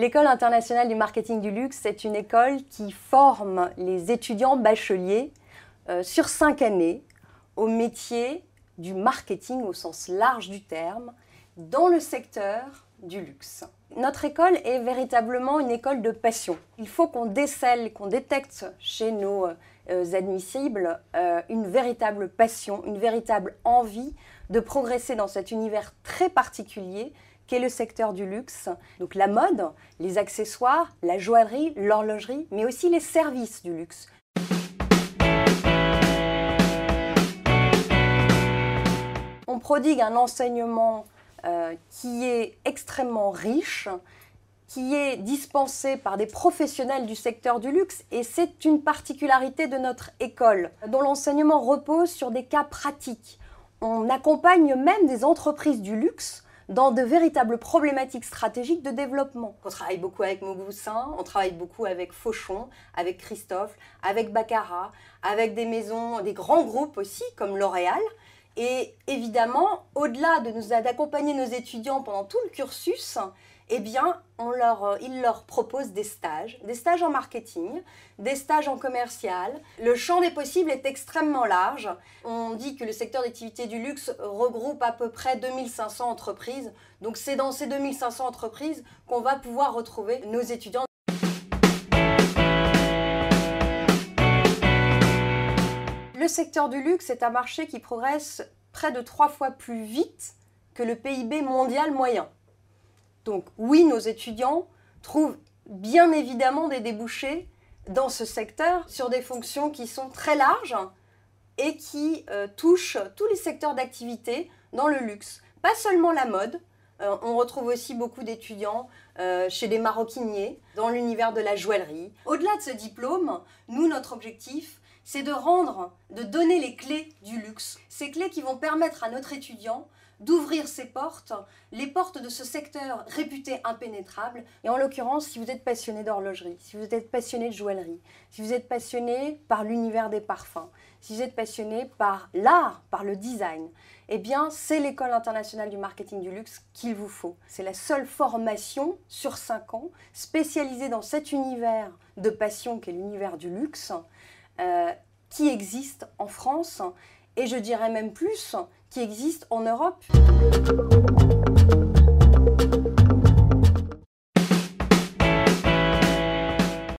L'École internationale du marketing du luxe, c'est une école qui forme les étudiants bacheliers sur 5 années au métier du marketing au sens large du terme, dans le secteur du luxe. Notre école est véritablement une école de passion. Il faut qu'on décèle, qu'on détecte chez nos admissibles une véritable passion, une véritable envie de progresser dans cet univers très particulier qu'est le secteur du luxe. Donc la mode, les accessoires, la joaillerie, l'horlogerie, mais aussi les services du luxe. On prodigue un enseignement qui est extrêmement riche, qui est dispensé par des professionnels du secteur du luxe, et c'est une particularité de notre école, dont l'enseignement repose sur des cas pratiques. On accompagne même des entreprises du luxe dans de véritables problématiques stratégiques de développement. On travaille beaucoup avec Mauboussin, on travaille beaucoup avec Fauchon, avec Christophe, avec Baccarat, avec des maisons, des grands groupes aussi, comme L'Oréal. Et évidemment, au-delà d'accompagner nos étudiants pendant tout le cursus, eh bien, ils leur proposent des stages en marketing, des stages en commercial. Le champ des possibles est extrêmement large. On dit que le secteur d'activité du luxe regroupe à peu près 2500 entreprises. Donc c'est dans ces 2500 entreprises qu'on va pouvoir retrouver nos étudiants. Le secteur du luxe est un marché qui progresse près de 3 fois plus vite que le PIB mondial moyen. Donc oui, nos étudiants trouvent bien évidemment des débouchés dans ce secteur sur des fonctions qui sont très larges et qui touchent tous les secteurs d'activité dans le luxe. Pas seulement la mode, on retrouve aussi beaucoup d'étudiants chez des maroquiniers, dans l'univers de la joaillerie. Au-delà de ce diplôme, nous, notre objectif, c'est de donner les clés du luxe. Ces clés qui vont permettre à notre étudiant d'ouvrir ses portes, les portes de ce secteur réputé impénétrable. Et en l'occurrence, si vous êtes passionné d'horlogerie, si vous êtes passionné de joaillerie, si vous êtes passionné par l'univers des parfums, si vous êtes passionné par l'art, par le design, eh bien, c'est l'École internationale du marketing du luxe qu'il vous faut. C'est la seule formation sur 5 ans spécialisée dans cet univers de passion qu'est l'univers du luxe, qui existe en France et je dirais même plus, qui existe en Europe.